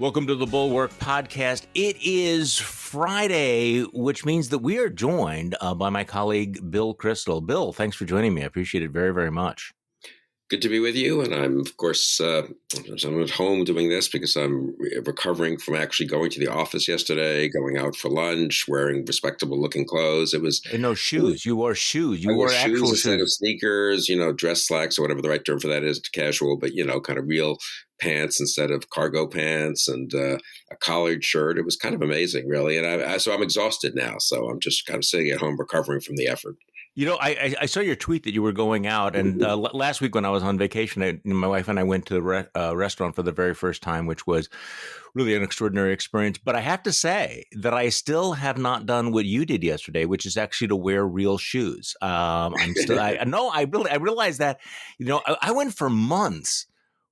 Welcome to the Bulwark podcast. It is Friday, which means that we are joined by my colleague, Bill Kristol. Bill, thanks for joining me. I appreciate it very, very much. Good to be with you. And I'm, of course, I'm at home doing this because I'm recovering from actually going to the office yesterday, going out for lunch, wearing respectable looking clothes. It was no shoes. You wore shoes. You wore shoes actual instead shoes. of sneakers, dress slacks or whatever the right term for that is, casual, but, kind of real pants instead of cargo pants and a collared shirt. It was kind of amazing, really. And so I'm exhausted now. So I'm just kind of sitting at home recovering from the effort. I saw your tweet that you were going out, and last week when I was on vacation, my wife and I went to a restaurant for the very first time, which was really an extraordinary experience. But I have to say that I still have not done what you did yesterday, which is actually to wear real shoes. I realize that, I went for months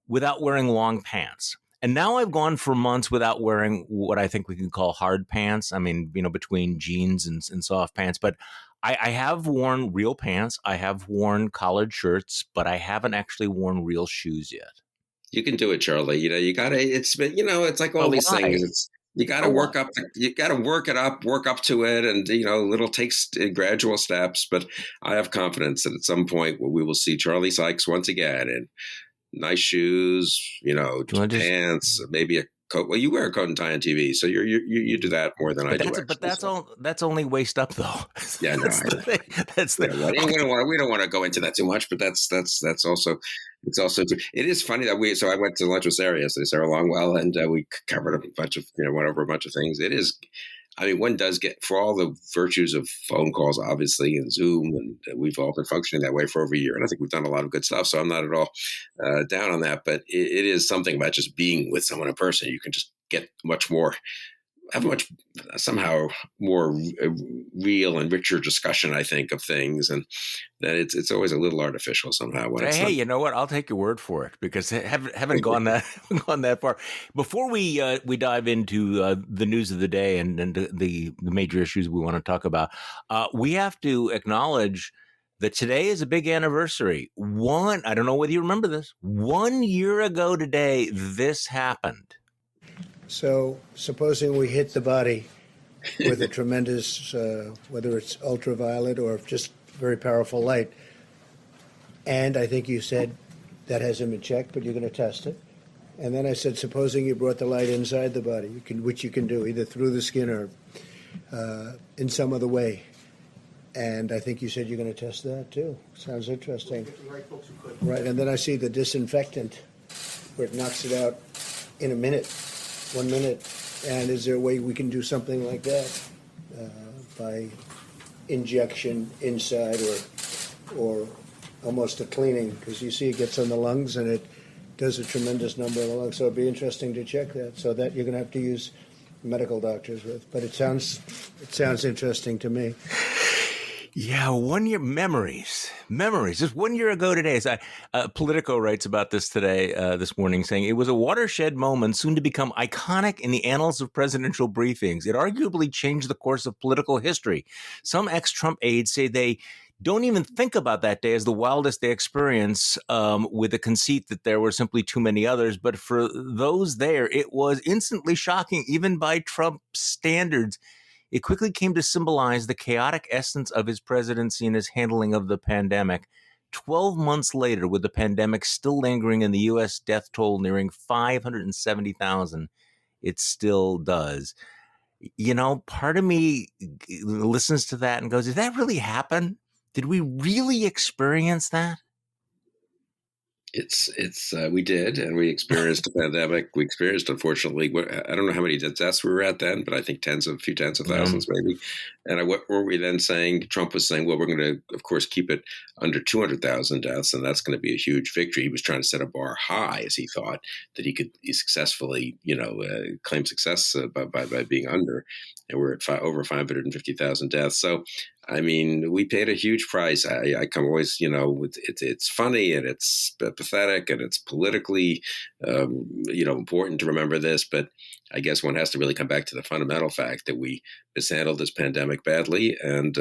without wearing long pants. And now I've gone for months without wearing what I think we can call hard pants. I mean, between jeans and soft pants. But I have worn real pants. I have worn collared shirts, but I haven't actually worn real shoes yet. You can do it, Charlie. You gotta, it's like all these things. You gotta work up, you gotta work it up, work up to it. And, little takes gradual steps, but I have confidence that at some point we will see Charlie Sykes once again in nice shoes, pants, maybe a coat. Well, you wear a coat and tie on TV, so you do that more than I do. But that's only waist up, though. Yeah, no, that's the thing. We don't want to go into that too much, but that's also it is funny that so I went to lunch with Sarah yesterday, Sarah Longwell, and we covered a bunch of went over a bunch of things. It is. I mean, one does get, for all the virtues of phone calls, obviously, and Zoom, and we've all been functioning that way for over a year. And I think we've done a lot of good stuff, so I'm not at all down on that. But it is something about just being with someone in person. You can just get have a much somehow more real and richer discussion, I think, of things. And that it's always a little artificial somehow. Hey, you know what? I'll take your word for it because haven't gone that far. Before we dive into the news of the day and the major issues we want to talk about, we have to acknowledge that today is a big anniversary. I don't know whether you remember this. 1 year ago today, this happened. So supposing we hit the body with a tremendous, whether it's ultraviolet or just very powerful light, and I think you said that hasn't been checked, but you're going to test it. And then I said, supposing you brought the light inside the body, which you can do either through the skin or in some other way. And I think you said you're going to test that too. Sounds interesting. Right, and then I see the disinfectant where it knocks it out in a minute. 1 minute. And is there a way we can do something like that by injection inside or almost a cleaning? Because you see it gets on the lungs and it does a tremendous number of the lungs. So it'd be interesting to check that. So that you're going to have to use medical doctors with. But it sounds interesting to me. Yeah, 1 year memories. Just 1 year ago today. So Politico writes about this today, this morning, saying it was a watershed moment soon to become iconic in the annals of presidential briefings. It arguably changed the course of political history. Some ex-Trump aides say they don't even think about that day as the wildest they experience, with the conceit that there were simply too many others. But for those there, it was instantly shocking, even by Trump standards. It quickly came to symbolize the chaotic essence of his presidency and his handling of the pandemic. 12 months later, with the pandemic still lingering and the U.S. death toll nearing 570,000, it still does. Part of me listens to that and goes, did that really happen? Did we really experience that? We did, and we experienced a pandemic. We experienced, unfortunately, I don't know how many deaths we were at then, but I think a few tens of thousands maybe. And what were we then saying? Trump was saying, well, we're going to, of course, keep it under 200,000 deaths, and that's going to be a huge victory. He was trying to set a bar high, as he thought, that he could successfully, claim success by being under. And we're at over 550,000 deaths. So, I mean, we paid a huge price. I come always, it's funny and it's pathetic and it's politically, important to remember this. But I guess one has to really come back to the fundamental fact that we mishandled this pandemic badly and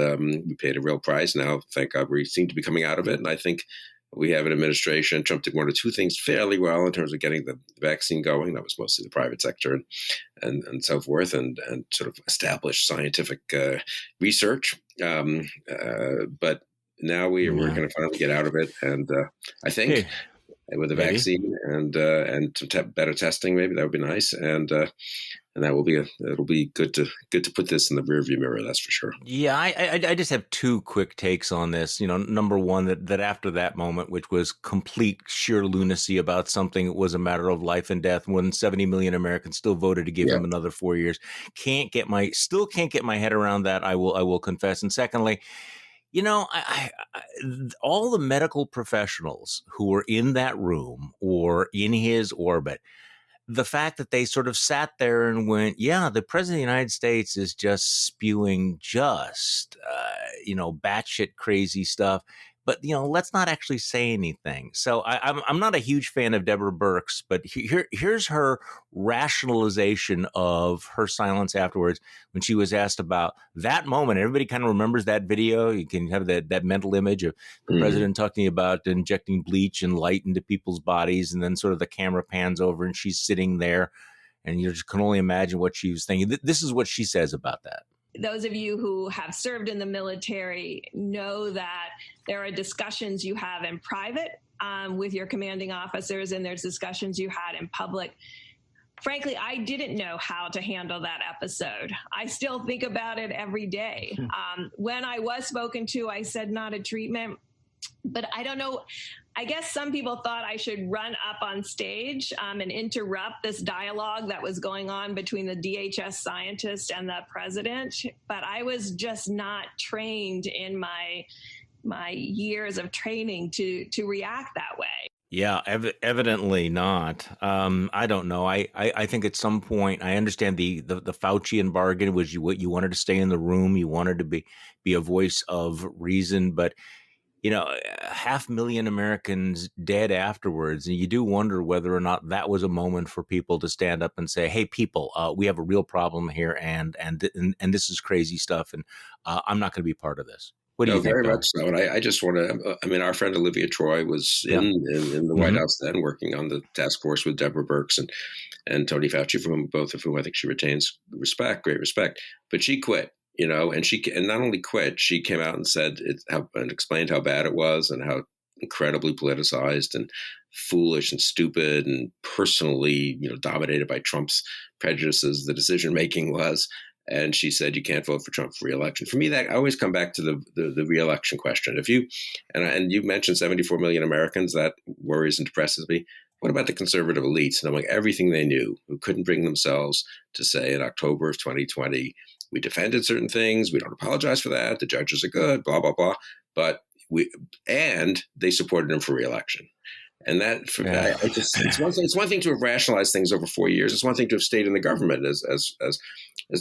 we paid a real price. Now, thank God, we seem to be coming out of it. And I think We have an administration. Trump did one or two things fairly well in terms of getting the vaccine going. That was mostly the private sector and so forth, and sort of established scientific research. But now we're going to finally get out of it, and I think with the vaccine and better testing, maybe that would be nice, and that will be it'll be good to put this in the rearview mirror. That's for sure. Yeah, I just have two quick takes on this. Number one, that after that moment, which was complete sheer lunacy about something that was a matter of life and death, when 70 million Americans still voted to give him another 4 years, still can't get my head around that. I will confess. And secondly, I all the medical professionals who were in that room or in his orbit, the fact that they sort of sat there and went, yeah, the president of the United States is just spewing batshit crazy stuff. But, let's not actually say anything. So I'm not a huge fan of Deborah Birx, but here's her rationalization of her silence afterwards when she was asked about that moment. Everybody kind of remembers that video. You can have that mental image of the president talking about injecting bleach and light into people's bodies, and then sort of the camera pans over and she's sitting there, and you just can only imagine what she was thinking. This is what she says about that. Those of you who have served in the military know that there are discussions you have in private with your commanding officers, and there's discussions you had in public. Frankly, I didn't know how to handle that episode. I still think about it every day. When I was spoken to, I said not a treatment. But I don't know. I guess some people thought I should run up on stage and interrupt this dialogue that was going on between the DHS scientist and the president. But I was just not trained in my years of training to react that way. Yeah, evidently not. I don't know. I think at some point, I understand the Faucian bargain was you wanted to stay in the room. You wanted to be a voice of reason, but 500,000 Americans dead afterwards. And you do wonder whether or not that was a moment for people to stand up and say, hey, people, we have a real problem here. And this is crazy stuff. And I'm not going to be part of this. What do you think? Very much so. And I just want to, our friend Olivia Troy was in the White House then, working on the task force with Deborah Birx and Tony Fauci, from both of whom I think she retains great respect. But she quit. And not only quit, she came out and said and explained how bad it was and how incredibly politicized and foolish and stupid and personally, dominated by Trump's prejudices the decision making was. And she said, you can't vote for Trump for re-election. For me, that I always come back to the re-election question. If you and you mentioned 74 million Americans, that worries and depresses me. What about the conservative elites, knowing everything they knew, who couldn't bring themselves to say in October of 2020, we defended certain things, we don't apologize for that, the judges are good, blah, blah, blah. But they supported him for re-election. And that, it's one thing to have rationalized things over 4 years. It's one thing to have stayed in the government, as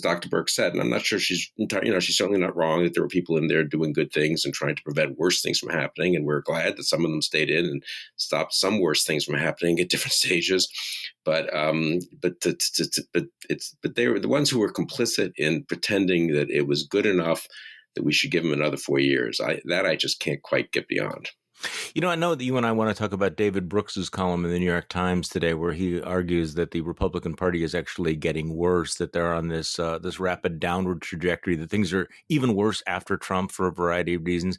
Dr. Birx said. And I'm not sure she's certainly not wrong that there were people in there doing good things and trying to prevent worse things from happening. And we're glad that some of them stayed in and stopped some worse things from happening at different stages. But they were the ones who were complicit in pretending that it was good enough that we should give them another 4 years. I just can't quite get beyond. I know that you and I want to talk about David Brooks's column in the New York Times today, where he argues that the Republican Party is actually getting worse, that they're on this rapid downward trajectory, that things are even worse after Trump for a variety of reasons.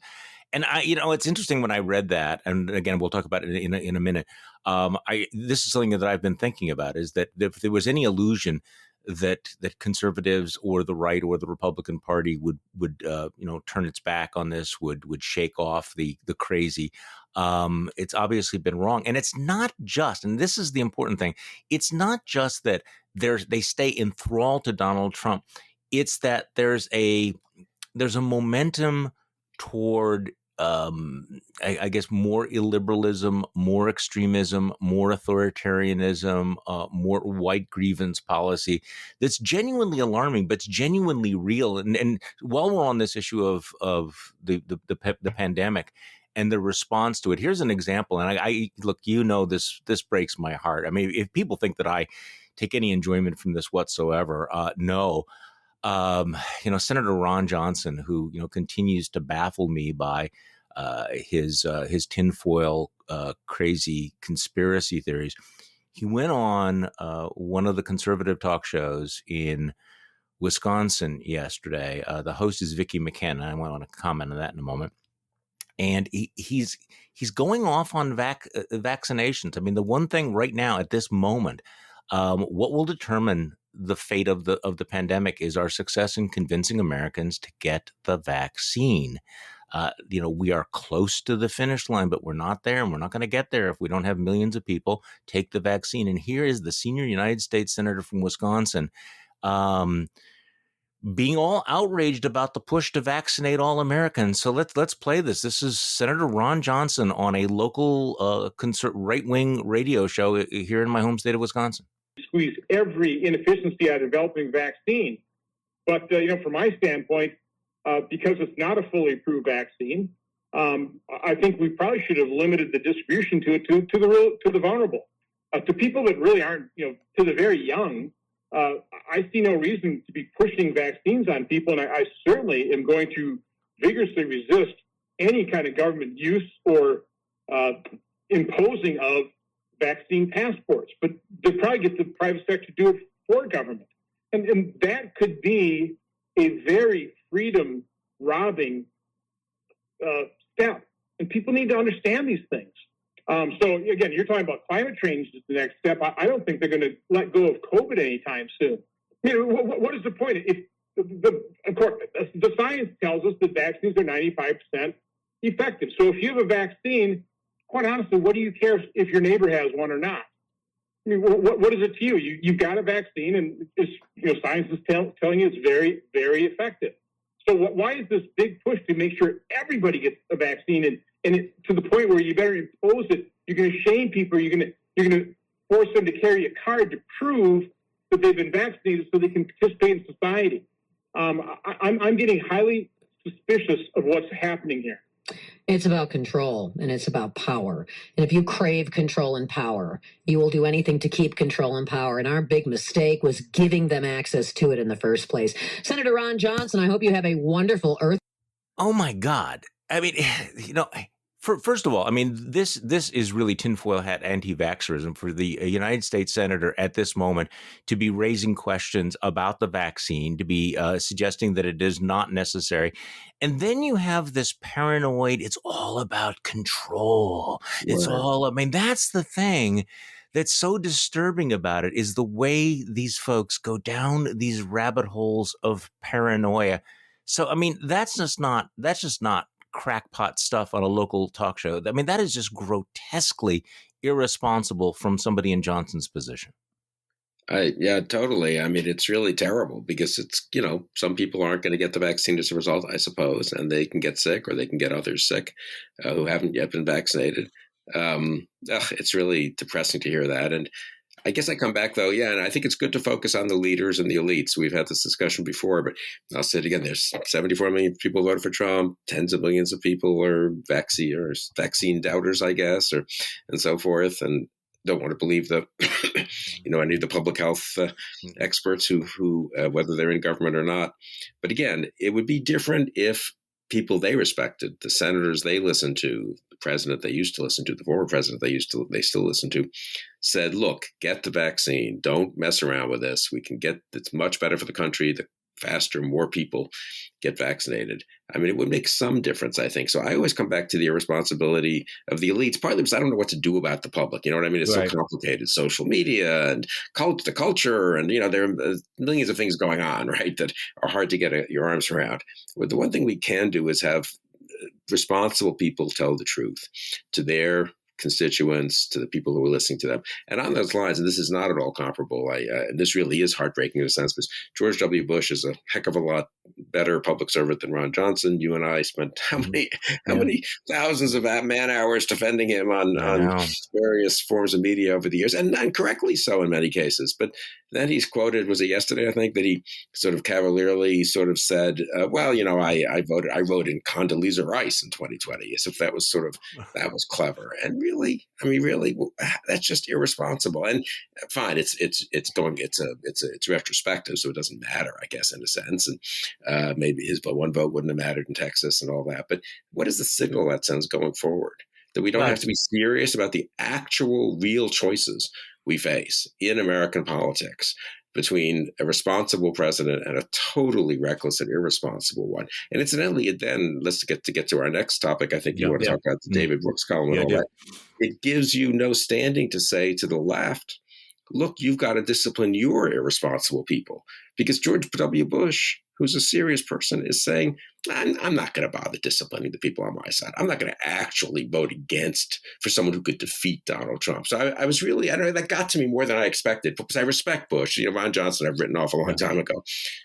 And it's interesting when I read that, and again, we'll talk about it in a minute. This is something that I've been thinking about, is that if there was any illusion that conservatives or the right or the Republican Party would turn its back on this, would shake off the crazy. It's obviously been wrong, and it's not just. And this is the important thing. It's not just that they stay enthralled to Donald Trump. It's that there's a momentum toward I guess more illiberalism, more extremism, more authoritarianism, more white grievance policy that's genuinely alarming, but it's genuinely real. And while we're on this issue of the pandemic and the response to it, here's an example. And I look, this breaks my heart. I mean, if people think that I take any enjoyment from this whatsoever, no. Senator Ron Johnson, who continues to baffle me by his tinfoil crazy conspiracy theories. He went on one of the conservative talk shows in Wisconsin yesterday. The host is Vicki McKenna. I want to comment on that in a moment. And he's going off on vaccinations. I mean, the one thing right now at this moment, what will determine the fate of the pandemic is our success in convincing Americans to get the vaccine. We are close to the finish line, but we're not there, and we're not going to get there if we don't have millions of people take the vaccine. And here is the senior United States senator from Wisconsin, being all outraged about the push to vaccinate all Americans. So let's play this. This is Senator Ron Johnson on a local right-wing radio show here in my home state of Wisconsin. Squeeze every inefficiency out of developing vaccine. But, from my standpoint, because it's not a fully approved vaccine, I think we probably should have limited the distribution to it to the vulnerable, to people that really aren't, to the very young. I see no reason to be pushing vaccines on people, and I certainly am going to vigorously resist any kind of government use or imposing of vaccine passports. But they'll probably get the private sector to do it for government. And that could be a very freedom-robbing step. And people need to understand these things. So, again, you're talking about climate change is the next step. I don't think they're going to let go of COVID anytime soon. What is the point? Of course, the science tells us that vaccines are 95% effective. So if you have a vaccine, quite honestly, what do you care if your neighbor has one or not? I mean, what is it to you? You've got a vaccine, and science is telling you it's very, very effective. So why is this big push to make sure everybody gets a vaccine, and to the point where you better impose it? You're going to shame people. You're going to force them to carry a card to prove that they've been vaccinated so they can participate in society. I'm getting highly suspicious of what's happening here. It's about control, and it's about power. And if you crave control and power, you will do anything to keep control and power. And our big mistake was giving them access to it in the first place. Senator Ron Johnson, I hope you have a wonderful Earth. Oh, my God. I mean, first of all, I mean, this is really tinfoil hat anti-vaxxerism for the United States senator at this moment to be raising questions about the vaccine, to be suggesting that it is not necessary. And then you have this paranoid, it's all about control. It's that's the thing that's so disturbing about it, is the way these folks go down these rabbit holes of paranoia. So, I mean, that's just not crackpot stuff on a local talk show. I mean, that is just grotesquely irresponsible from somebody in Johnson's position. Yeah, totally. I mean, it's really terrible because it's, some people aren't going to get the vaccine as a result, I suppose, and they can get sick or they can get others sick who haven't yet been vaccinated. It's really depressing to hear that. And I guess I come back, though, and I think it's good to focus on the leaders and the elites. We've had this discussion before, but I'll say it again. There's 74 million people voted for Trump. Tens of millions of people are vaccine doubters, I guess, and so forth, and don't want to believe any of the public health experts who whether they're in government or not. But again, it would be different if people they respected, the senators they listened to, the president they used to listen to, the former president they still listen to, said, look, get the vaccine. Don't mess around with this. It's much better for the country. The faster more people get vaccinated. I mean, it would make some difference, I think. So I always come back to the irresponsibility of the elites, partly because I don't know what to do about the public. You know what I mean? It's so complicated. Social media and the culture, and, there are millions of things going on, right, that are hard to get your arms around. But the one thing we can do is have responsible people tell the truth to their constituents, to the people who are listening to them. And on those lines, and this is not at all comparable, and this really is heartbreaking in a sense, because George W. Bush is a heck of a lot better public servant than Ron Johnson. You and I spent how many thousands of man hours defending him on various forms of media over the years, and correctly so in many cases. But then he's quoted, was it yesterday, I think, that he sort of cavalierly sort of said, I wrote in Condoleezza Rice in 2020, as if that was clever. And really? I mean, really? That's just irresponsible. And fine, it's retrospective, so it doesn't matter, I guess, in a sense. And maybe his one vote wouldn't have mattered in Texas and all that. But what is the signal that sends going forward? That we don't have to be serious about the actual real choices we face in American politics between a responsible president and a totally reckless and irresponsible one. And incidentally, then let's get to our next topic. I think you want to talk about the David Brooks column and all that. It gives you no standing to say to the left, look, you've got to discipline your irresponsible people. Because George W. Bush, who's a serious person, is saying, I'm not going to bother disciplining the people on my side. I'm not going to actually vote for someone who could defeat Donald Trump. So I was really, I don't know, that got to me more than I expected, because I respect Bush. Ron Johnson, I've written off a long time ago.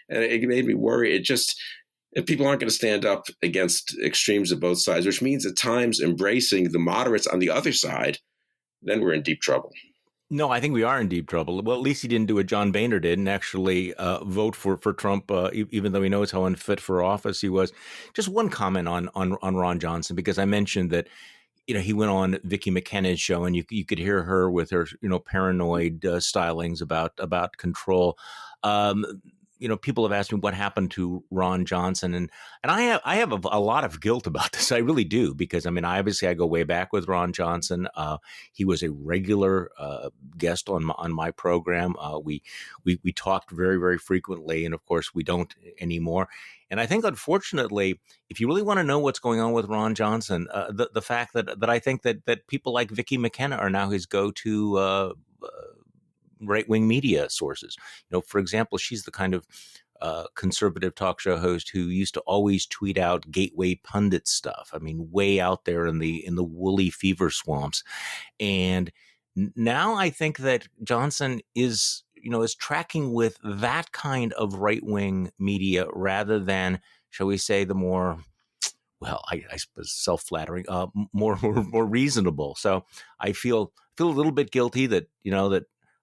And it made me worry. If people aren't going to stand up against extremes of both sides, which means at times embracing the moderates on the other side, then we're in deep trouble. No, I think we are in deep trouble. Well, at least he didn't do what John Boehner did and actually vote for Trump, even though he knows how unfit for office he was. Just one comment on Ron Johnson, because I mentioned that, he went on Vicki McKennon's show, and you could hear her with her, paranoid stylings about control. People have asked me what happened to Ron Johnson, and I have a lot of guilt about this. I really do, because I go way back with Ron Johnson. He was a regular guest on my program. We talked very, very frequently, and of course we don't anymore. And I think, unfortunately, if you really want to know what's going on with Ron Johnson, the fact that I think that people like Vicki McKenna are now his go-to right-wing media sources. For example, she's the kind of conservative talk show host who used to always tweet out gateway pundit stuff. Way out there in the woolly fever swamps. And now I think that Johnson is tracking with that kind of right-wing media rather than, shall we say, the more, well, I suppose self-flattering, more reasonable. So I feel a little bit guilty that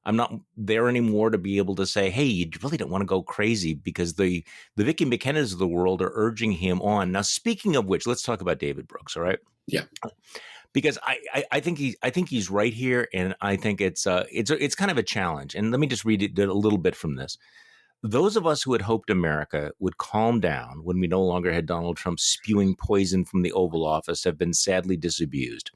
I'm not there anymore to be able to say, hey, you really don't want to go crazy, because the Vicki McKennas of the world are urging him on. Now, speaking of which, let's talk about David Brooks. All right. Yeah. Because I think he's right here, and I think it's kind of a challenge. And let me just read a little bit from this. Those of us who had hoped America would calm down when we no longer had Donald Trump spewing poison from the Oval Office have been sadly disabused.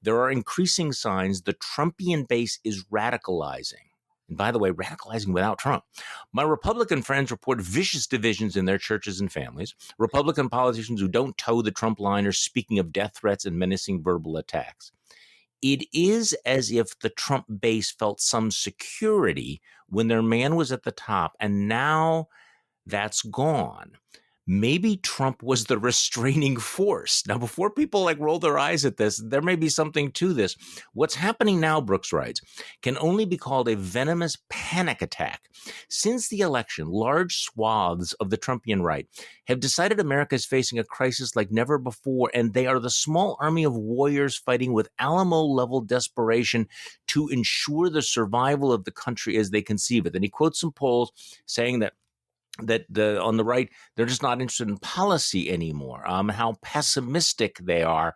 There are increasing signs the Trumpian base is radicalizing. And by the way, radicalizing without Trump. My Republican friends report vicious divisions in their churches and families. Republican politicians who don't toe the Trump line are speaking of death threats and menacing verbal attacks. It is as if the Trump base felt some security when their man was at the top, and now that's gone. Maybe Trump was the restraining force. Now, before people roll their eyes at this, there may be something to this. What's happening now, Brooks writes, can only be called a venomous panic attack. Since the election, large swaths of the Trumpian right have decided America is facing a crisis like never before, and they are the small army of warriors fighting with Alamo-level desperation to ensure the survival of the country as they conceive it. And he quotes some polls saying that on the right, they're just not interested in policy anymore, how pessimistic they are.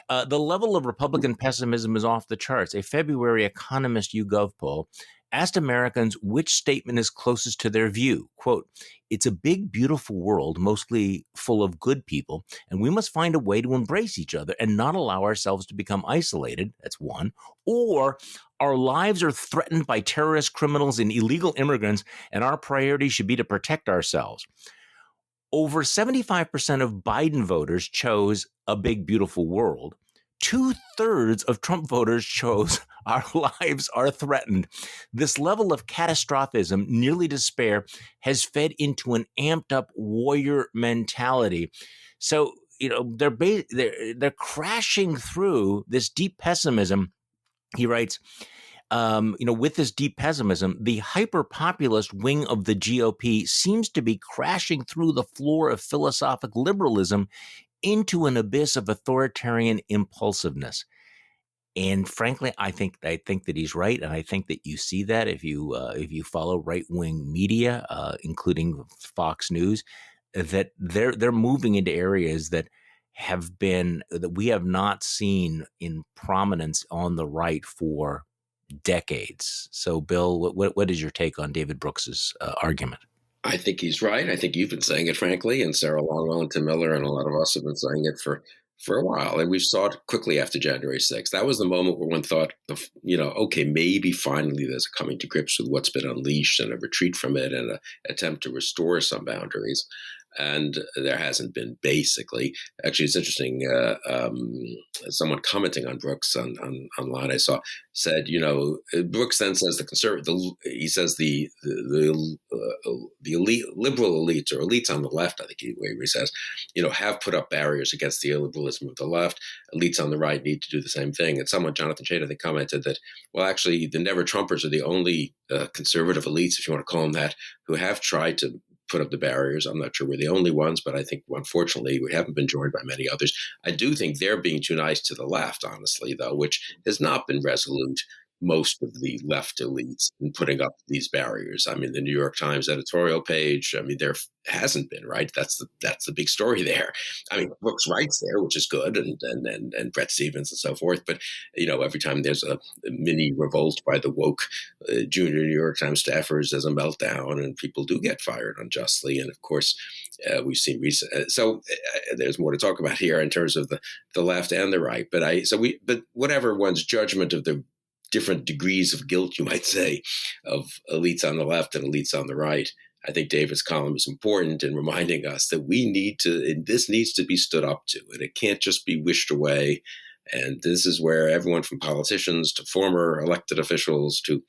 The level of Republican pessimism is off the charts. A February Economist YouGov poll asked Americans which statement is closest to their view. Quote, "It's a big, beautiful world, mostly full of good people, and we must find a way to embrace each other and not allow ourselves to become isolated." That's one. Or, "Our lives are threatened by terrorist criminals and illegal immigrants, and our priority should be to protect ourselves." Over 75% of Biden voters chose a big, beautiful world. 2/3 of Trump voters chose our lives are threatened. This level of catastrophism, nearly despair, has fed into an amped up warrior mentality. So, they're crashing through this deep pessimism. He writes, with this deep pessimism, the hyper-populist wing of the GOP seems to be crashing through the floor of philosophic liberalism into an abyss of authoritarian impulsiveness. And frankly, I think that he's right, and I think that you see that if you follow right-wing media, including Fox News, that they're moving into areas that have been that we have not seen in prominence on the right for decades. So, Bill, what is your take on David Brooks's argument? I think he's right. I think you've been saying it, frankly, and Sarah Longwell and Tim Miller and a lot of us have been saying it for a while. And we saw it quickly after January 6th. That was the moment where one thought, okay, maybe finally there's a coming to grips with what's been unleashed and a retreat from it and an attempt to restore some boundaries. And there hasn't been, basically. Actually, it's interesting. Someone commenting on Brooks online I saw said, Brooks then says he says the elite, liberal elites or elites on the left, I think he says, have put up barriers against the illiberalism of the left. Elites on the right need to do the same thing. And someone, Jonathan Chait, I think, commented that, well, actually, the Never Trumpers are the only conservative elites, if you want to call them that, who have tried to put up the barriers. I'm not sure we're the only ones, but I think, unfortunately, we haven't been joined by many others. I do think they're being too nice to the left, honestly, though, which has not been resolute, most of the left elites, in putting up these barriers. I mean, the New York Times editorial page, I mean, there hasn't been, right? That's the big story there. I mean, Brooks writes there, which is good, and Bret Stephens and so forth. But, every time there's a mini revolt by the woke junior New York Times staffers, there's a meltdown and people do get fired unjustly. And of course, we've seen recent. There's more to talk about here in terms of the left and the right. But whatever one's judgment of the different degrees of guilt, you might say, of elites on the left and elites on the right, I think David's column is important in reminding us that this needs to be stood up to, and it can't just be wished away. And this is where everyone from politicians to former elected officials to,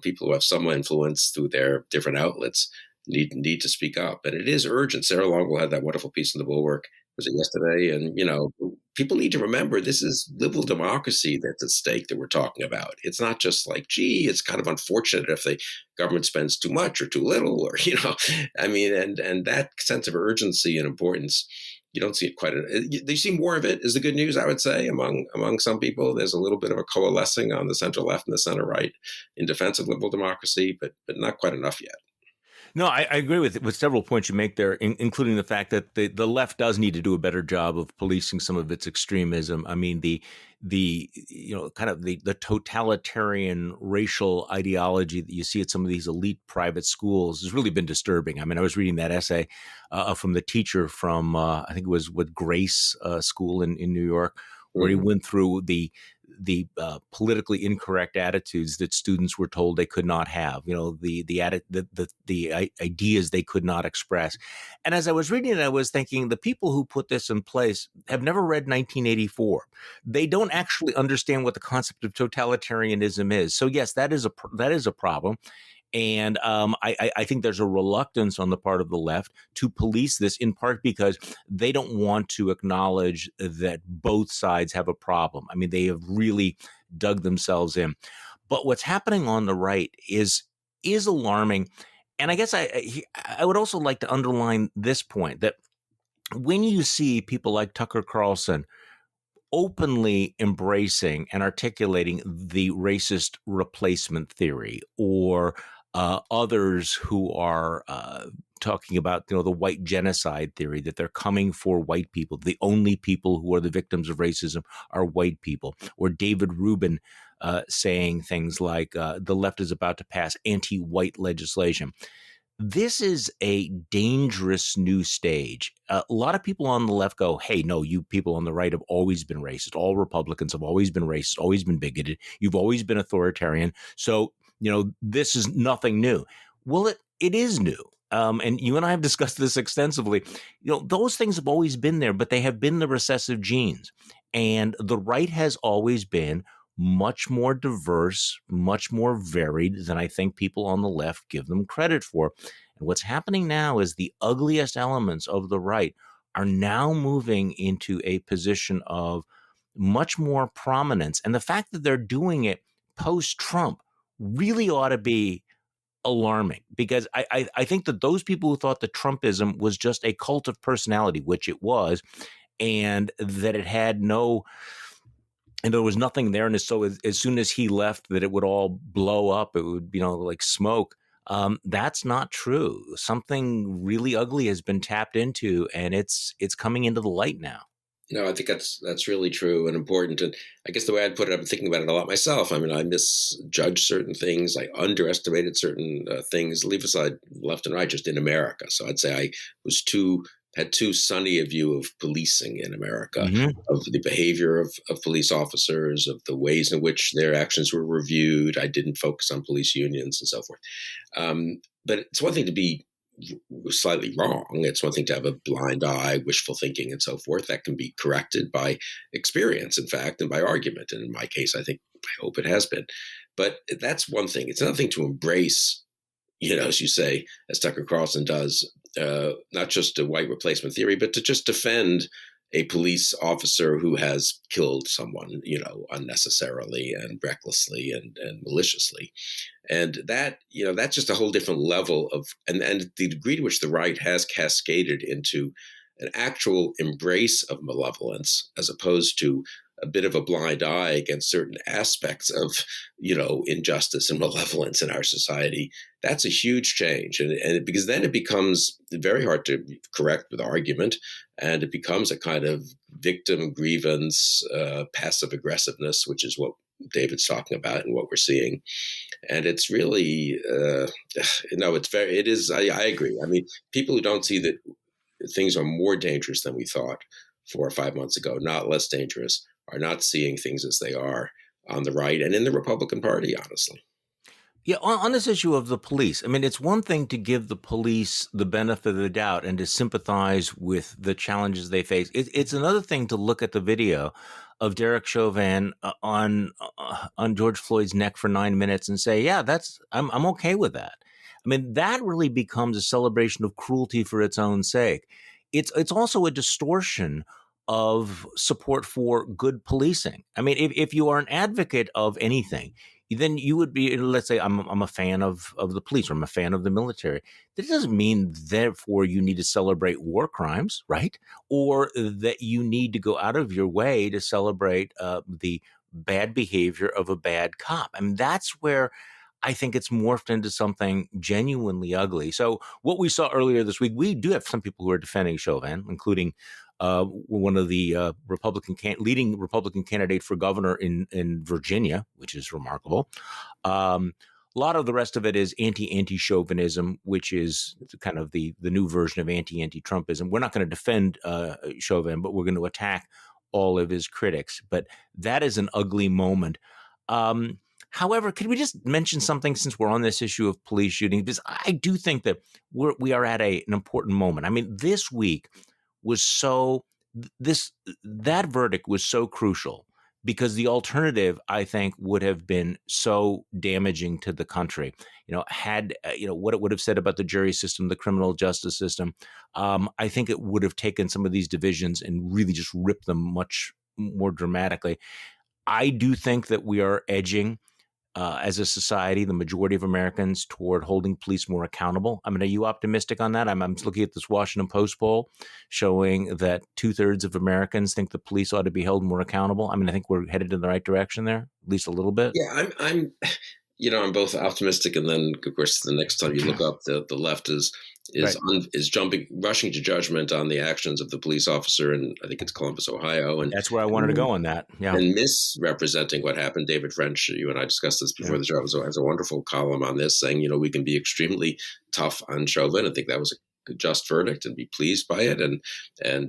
people who have some influence through their different outlets need to speak up. And it is urgent. Sarah Longwell had that wonderful piece in the Bulwark, was it yesterday? And, people need to remember this is liberal democracy that's at stake that we're talking about. It's not just like, gee, it's kind of unfortunate if the government spends too much or too little, or, I mean, and that sense of urgency and importance, you don't see it quite. You see more of it is the good news, I would say, among some people. There's a little bit of a coalescing on the center left and the center right in defense of liberal democracy, but not quite enough yet. No, I agree with several points you make there, including the fact that the left does need to do a better job of policing some of its extremism. I mean, the totalitarian racial ideology that you see at some of these elite private schools has really been disturbing. I mean, I was reading that essay from the teacher from I think it was with Grace School in New York, where he went through the politically incorrect attitudes that students were told they could not have, the ideas they could not express. And as I was reading it, I was thinking the people who put this in place have never read 1984. They don't actually understand what the concept of totalitarianism is. So yes, that is a problem. And I think there's a reluctance on the part of the left to police this, in part because they don't want to acknowledge that both sides have a problem. I mean, they have really dug themselves in. But what's happening on the right is alarming. And I guess I would also like to underline this point, that when you see people like Tucker Carlson openly embracing and articulating the racist replacement theory, or others who are talking about, the white genocide theory, that they're coming for white people. The only people who are the victims of racism are white people. Or David Rubin saying things like the left is about to pass anti-white legislation. This is a dangerous new stage. A lot of people on the left go, hey, no, you people on the right have always been racist. All Republicans have always been racist, always been bigoted. You've always been authoritarian. So, this is nothing new. Well, it is new. And you and I have discussed this extensively. Those things have always been there, but they have been the recessive genes. And the right has always been much more diverse, much more varied than I think people on the left give them credit for. And what's happening now is the ugliest elements of the right are now moving into a position of much more prominence. And the fact that they're doing it post-Trump really ought to be alarming, because I think that those people who thought that Trumpism was just a cult of personality, which it was, and that it had no... And there was nothing there. And so as soon as he left, that it would all blow up. It would, like smoke. That's not true. Something really ugly has been tapped into, and it's coming into the light now. No, I think that's really true and important. And I guess the way I'd put it, I'm thinking about it a lot myself. I mean, I misjudged certain things. I underestimated certain things, leave aside left and right, just in America. So I'd say I had too sunny a view of policing in America, Mm-hmm. of the behavior of police officers, of the ways in which their actions were reviewed. I didn't focus on police unions and so forth. But it's one thing to be slightly wrong. It's one thing to have a blind eye, wishful thinking, and so forth. That can be corrected by experience, in fact, and by argument. And in my case, I hope it has been. But that's one thing. It's another thing to embrace, as you say, as Tucker Carlson does, not just a white replacement theory, but to just defend a police officer who has killed someone, unnecessarily and recklessly and maliciously. And that, that's just a whole different level of, and the degree to which the right has cascaded into an actual embrace of malevolence, as opposed to a bit of a blind eye against certain aspects of, injustice and malevolence in our society. That's a huge change. Because then it becomes very hard to correct with argument. And it becomes a kind of victim grievance, passive aggressiveness, which is what David's talking about and what we're seeing. And it's really, I agree. I mean, people who don't see that things are more dangerous than we thought 4 or 5 months ago, not less dangerous, are not seeing things as they are on the right and in the Republican Party, honestly. Yeah, on this issue of the police, I mean, it's one thing to give the police the benefit of the doubt and to sympathize with the challenges they face. It's another thing to look at the video of Derek Chauvin on George Floyd's neck for 9 minutes and say, yeah, I'm okay with that. I mean, that really becomes a celebration of cruelty for its own sake. It's also a distortion of support for good policing. I mean, if you are an advocate of anything, then you would be, let's say I'm a fan of the police, or I'm a fan of the military. That doesn't mean therefore you need to celebrate war crimes, right? Or that you need to go out of your way to celebrate the bad behavior of a bad cop. I mean, that's where I think it's morphed into something genuinely ugly. So what we saw earlier this week, we do have some people who are defending Chauvin, including one of the leading Republican candidate for governor in Virginia, which is remarkable. A lot of the rest of it is anti-chauvinism, which is kind of the new version of anti-Trumpism. We're not going to defend Chauvin, but we're going to attack all of his critics. But that is an ugly moment. However, could we just mention something since we're on this issue of police shootings? Because I do think that we are at an important moment. I mean, this week was that verdict was so crucial because the alternative, I think, would have been so damaging to the country. Had what it would have said about the jury system, the criminal justice system. I think it would have taken some of these divisions and really just ripped them much more dramatically. I do think that we are edging as a society, the majority of Americans, toward holding police more accountable. I mean, are you optimistic on that? I'm looking at this Washington Post poll showing that 2/3 of Americans think the police ought to be held more accountable. I mean, I think we're headed in the right direction there, at least a little bit. Yeah, I'm both optimistic, and then of course the next time you look up, the left is rushing to judgment on the actions of the police officer in, I think it's Columbus, Ohio, and that's where I wanted to go on that. Yeah, and misrepresenting what happened. David French, you and I discussed this before the show, has a wonderful column on this, saying we can be extremely tough on Chauvin. I think that was a just verdict and be pleased by it, and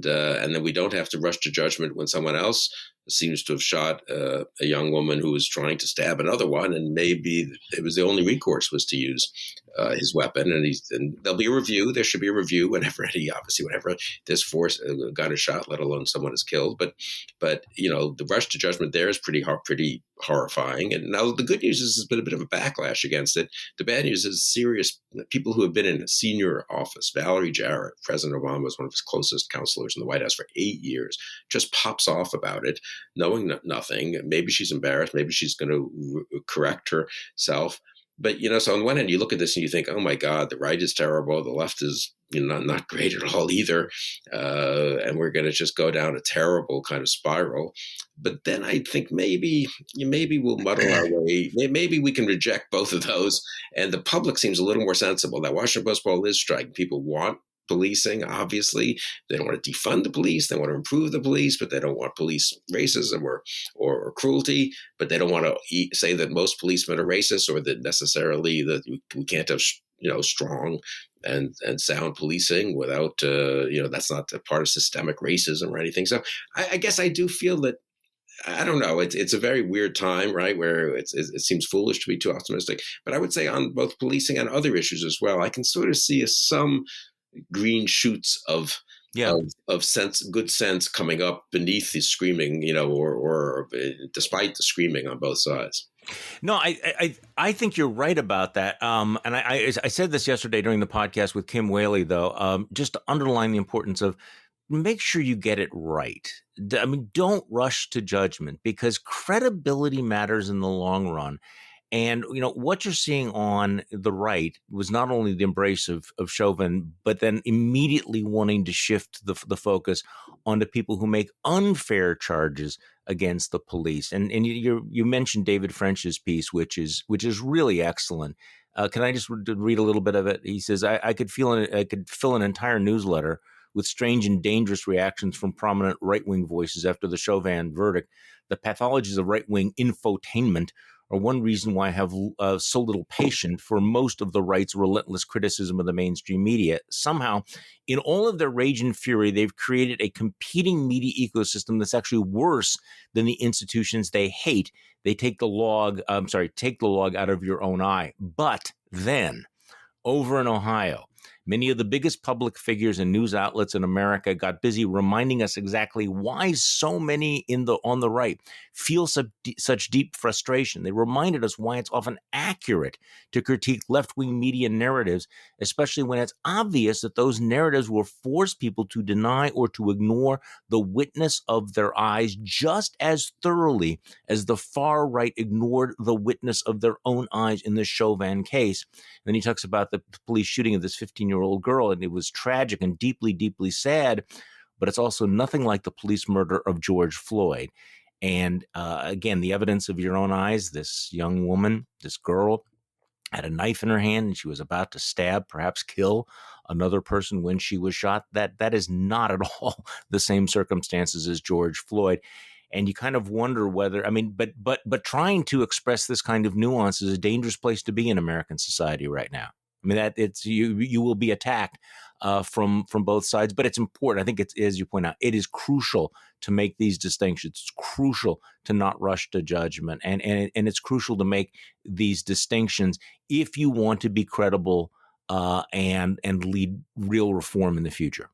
then we don't have to rush to judgment when someone else seems to have shot a young woman who was trying to stab another one, and maybe it was the only recourse was to use his weapon. And there'll be a review. There should be a review whenever this gun is shot, let alone someone is killed. But the rush to judgment there is pretty horrifying. And now the good news is there's been a bit of a backlash against it. The bad news is serious people who have been in a senior office. Valerie Jarrett, President Obama was one of his closest counselors in the White House for 8 years, just pops off about it, knowing nothing. Maybe she's embarrassed. Maybe she's going to correct herself. But, so on one hand, you look at this and you think, oh, my God, the right is terrible. The left is not great at all either. And we're going to just go down a terrible kind of spiral. But then I think maybe we'll muddle our way. Maybe we can reject both of those. And the public seems a little more sensible. That Washington Post poll is striking. People want policing, obviously. They don't want to defund the police. They want to improve the police, but they don't want police racism or cruelty. But they don't want to say that most policemen are racist, or that necessarily that we can't have strong and sound policing without that's not a part of systemic racism or anything. So I guess I do feel that, I don't know. It's a very weird time, right? Where it seems foolish to be too optimistic. But I would say on both policing and other issues as well, I can sort of see some green shoots of good sense coming up beneath the screaming, or despite the screaming on both sides. No, I think you're right about that. And I said this yesterday during the podcast with Kim Whaley, though, just to underline the importance of make sure you get it right. I mean, don't rush to judgment, because credibility matters in the long run. And, what you're seeing on the right was not only the embrace of Chauvin, but then immediately wanting to shift the focus onto people who make unfair charges against the police. And you mentioned David French's piece, which is really excellent. Can I just read a little bit of it? He says, I could fill an entire newsletter with strange and dangerous reactions from prominent right-wing voices after the Chauvin verdict. The pathologies of right-wing infotainment are one reason why I have so little patience for most of the right's relentless criticism of the mainstream media. Somehow, in all of their rage and fury, they've created a competing media ecosystem that's actually worse than the institutions they hate. They take the log out of your own eye. But then, over in Ohio, many of the biggest public figures and news outlets in America got busy reminding us exactly why so many on the right feel such deep frustration. They reminded us why it's often accurate to critique left-wing media narratives, especially when it's obvious that those narratives will force people to deny or to ignore the witness of their eyes just as thoroughly as the far right ignored the witness of their own eyes in the Chauvin case. And then he talks about the police shooting of this 15-year-old girl, and it was tragic and deeply, deeply sad, but it's also nothing like the police murder of George Floyd. And again, the evidence of your own eyes, this young woman, this girl, had a knife in her hand, and she was about to stab, perhaps kill another person when she was shot. That is not at all the same circumstances as George Floyd. And you kind of wonder whether, but trying to express this kind of nuance is a dangerous place to be in American society right now. I mean, that it's you will be attacked from both sides, but it's important. I think it's, as you point out, it is crucial to make these distinctions. It's crucial to not rush to judgment, and it's crucial to make these distinctions if you want to be credible and lead real reform in the future.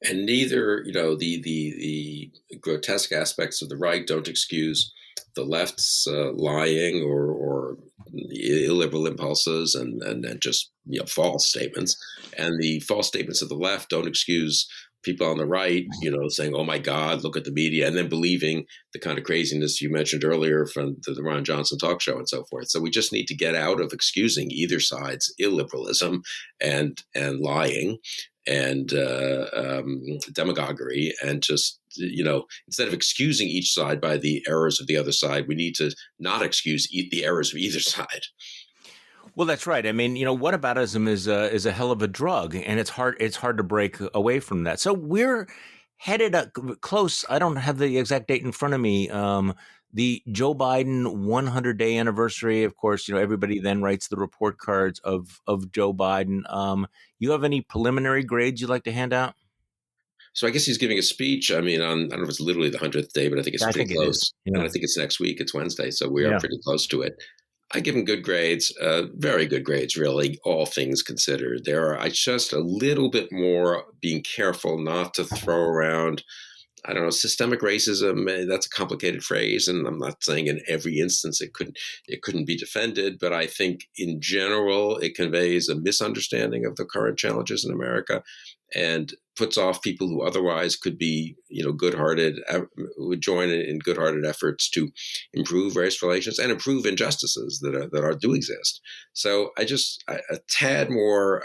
And neither, the grotesque aspects of the right don't excuse the left's lying or illiberal impulses and just false statements. And the false statements of the left don't excuse people on the right, saying, "Oh my God, look at the media," and then believing the kind of craziness you mentioned earlier from the Ron Johnson talk show and so forth. So we just need to get out of excusing either side's illiberalism and lying and demagoguery, and just, instead of excusing each side by the errors of the other side, we need to not excuse the errors of either side. Well, that's right. I mean, whataboutism is a hell of a drug, and it's hard to break away from that. So we're headed up close. I don't have the exact date in front of me. The Joe Biden 100-day anniversary. Of course, everybody then writes the report cards of Joe Biden. You have any preliminary grades you'd like to hand out? So I guess he's giving a speech. I mean, I don't know if it's literally the 100th day, but I think it's pretty close. And I think it's next week. It's Wednesday. So we are pretty close to it. I give him good grades, very good grades, really, all things considered. I just a little bit more being careful not to throw around, I don't know, systemic racism. That's a complicated phrase, and I'm not saying in every instance it couldn't be defended, but I think in general it conveys a misunderstanding of the current challenges in America. And puts off people who otherwise could be, good-hearted, would join in good-hearted efforts to improve race relations and improve injustices that do exist. So a tad more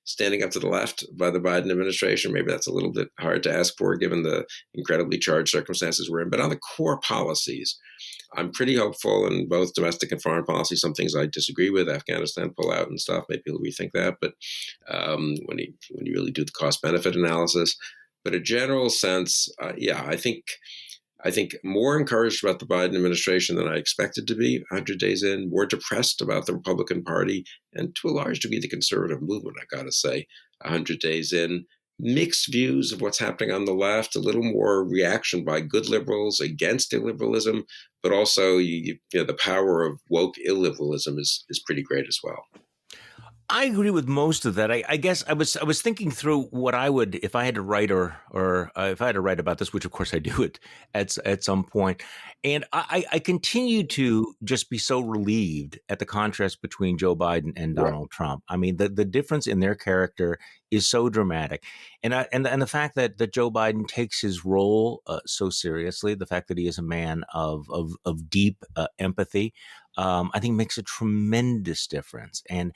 standing up to the left by the Biden administration. Maybe that's a little bit hard to ask for given the incredibly charged circumstances we're in. But on the core policies, I'm pretty hopeful in both domestic and foreign policy. Some things I disagree with, Afghanistan pullout and stuff. Maybe he'll rethink that. But when you really do the cost-benefit analysis, but a general sense, I think more encouraged about the Biden administration than I expected to be 100 days in, more depressed about the Republican Party, and to a large degree the conservative movement, I got to say, 100 days in. Mixed views of what's happening on the left, a little more reaction by good liberals against illiberalism, but also the power of woke illiberalism is pretty great as well. I agree with most of that. I guess I was thinking through what I would, if I had to write or if I had to write about this, which of course I do it at some point. And I continue to just be so relieved at the contrast between Joe Biden and Donald Trump. I mean, the difference in their character is so dramatic. And the fact that Joe Biden takes his role so seriously, the fact that he is a man of deep empathy, I think makes a tremendous difference. And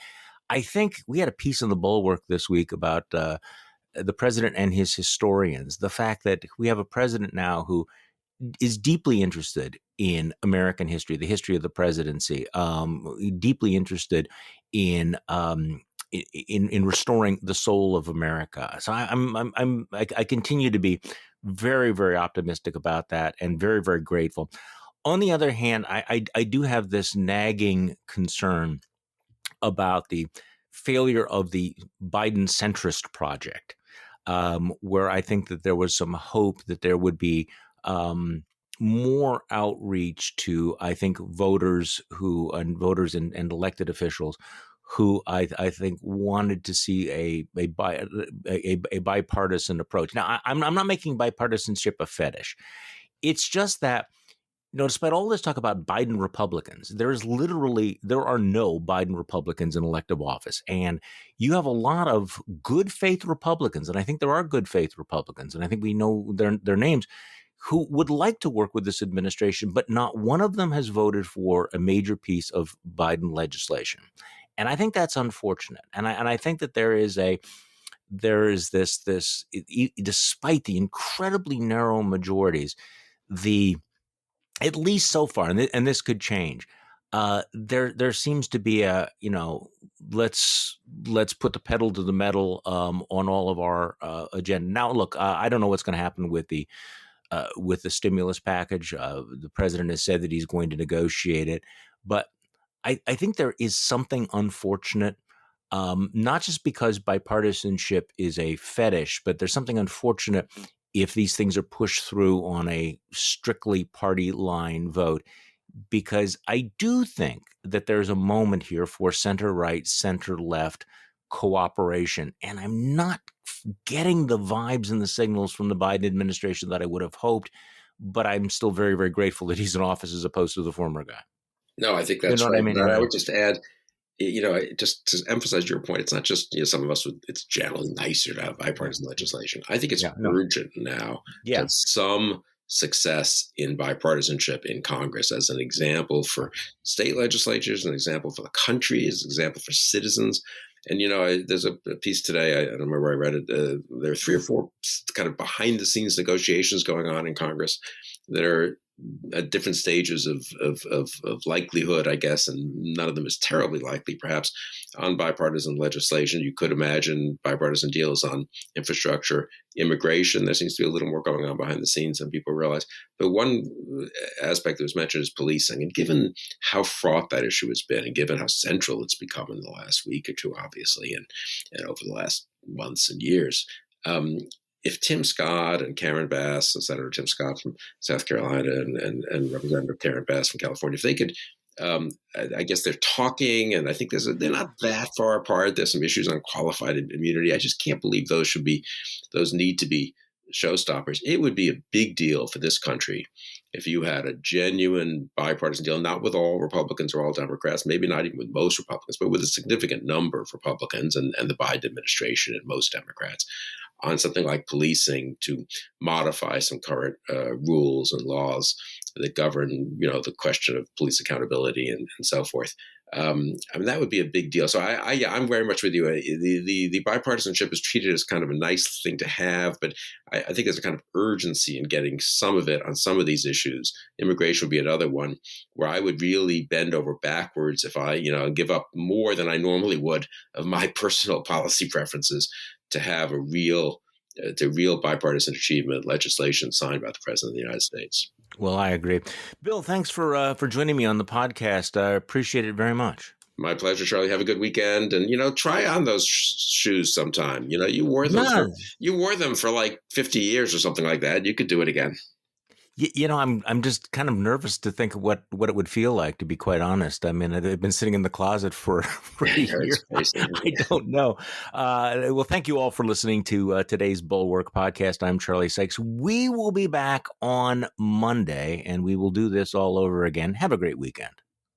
I think we had a piece in the Bulwark this week about the president and his historians, the fact that we have a president now who is deeply interested in American history, the history of the presidency, deeply interested in restoring the soul of America. So I continue to be very, very optimistic about that and very, very grateful. On the other hand, I do have this nagging concern about the failure of the Biden centrist project, where I think that there was some hope that there would be more outreach to, I think, voters and elected officials who I think wanted to see a bipartisan approach. Now, I'm not making bipartisanship a fetish. It's just that, despite all this talk about Biden Republicans, there are no Biden Republicans in elective office. And you have a lot of good faith Republicans, and I think there are good faith Republicans, and I think we know their names, who would like to work with this administration, but not one of them has voted for a major piece of Biden legislation. And I think that's unfortunate. And I think that there is this, despite the incredibly narrow majorities, at least so far, and this could change, there seems to be let's put the pedal to the metal on all of our agenda. Now, look, I don't know what's going to happen with the stimulus package. The president has said that he's going to negotiate it, but I think there is something unfortunate, not just because bipartisanship is a fetish, but there's something unfortunate if these things are pushed through on a strictly party line vote, because I do think that there's a moment here for center-right, center-left cooperation. And I'm not getting the vibes and the signals from the Biden administration that I would have hoped, but I'm still very, very grateful that he's in office as opposed to the former guy. No, I think that's right. What I mean? I would just add, just to emphasize your point, it's not just some of us. It's generally nicer to have bipartisan legislation. I think it's urgent now to have some success in bipartisanship in Congress as an example for state legislatures, an example for the country, as an example for citizens. And there's a piece today. I don't remember where I read it. There are 3 or 4 kind of behind the scenes negotiations going on in Congress that are at different stages of likelihood, I guess, and none of them is terribly likely, perhaps, on bipartisan legislation. You could imagine bipartisan deals on infrastructure, immigration. There seems to be a little more going on behind the scenes than people realize. But one aspect that was mentioned is policing. And given how fraught that issue has been, and given how central it's become in the last week or two, obviously, and over the last months and years, if Tim Scott and Karen Bass, Senator Tim Scott from South Carolina and Representative Karen Bass from California, if they could, I guess they're talking, and I think they're not that far apart. There's some issues on qualified immunity. I just can't believe those need to be showstoppers. It would be a big deal for this country if you had a genuine bipartisan deal, not with all Republicans or all Democrats, maybe not even with most Republicans, but with a significant number of Republicans and the Biden administration and most Democrats, on something like policing to modify some current rules and laws that govern, the question of police accountability and so forth. That would be a big deal. So I'm very much with you. The bipartisanship is treated as kind of a nice thing to have, but I think there's a kind of urgency in getting some of it on some of these issues. Immigration would be another one where I would really bend over backwards if I, give up more than I normally would of my personal policy preferences to have a real bipartisan achievement legislation signed by the President of the United States. Well, I agree. Bill, thanks for joining me on the podcast. I appreciate it very much. My pleasure, Charlie. Have a good weekend, and try on those shoes sometime. You wore them. You wore them for like 50 years or something like that. You could do it again. I'm just kind of nervous to think of what it would feel like, to be quite honest. I mean, they've been sitting in the closet for a year. I don't know. Well, thank you all for listening to today's Bulwark podcast. I'm Charlie Sykes. We will be back on Monday, and we will do this all over again. Have a great weekend.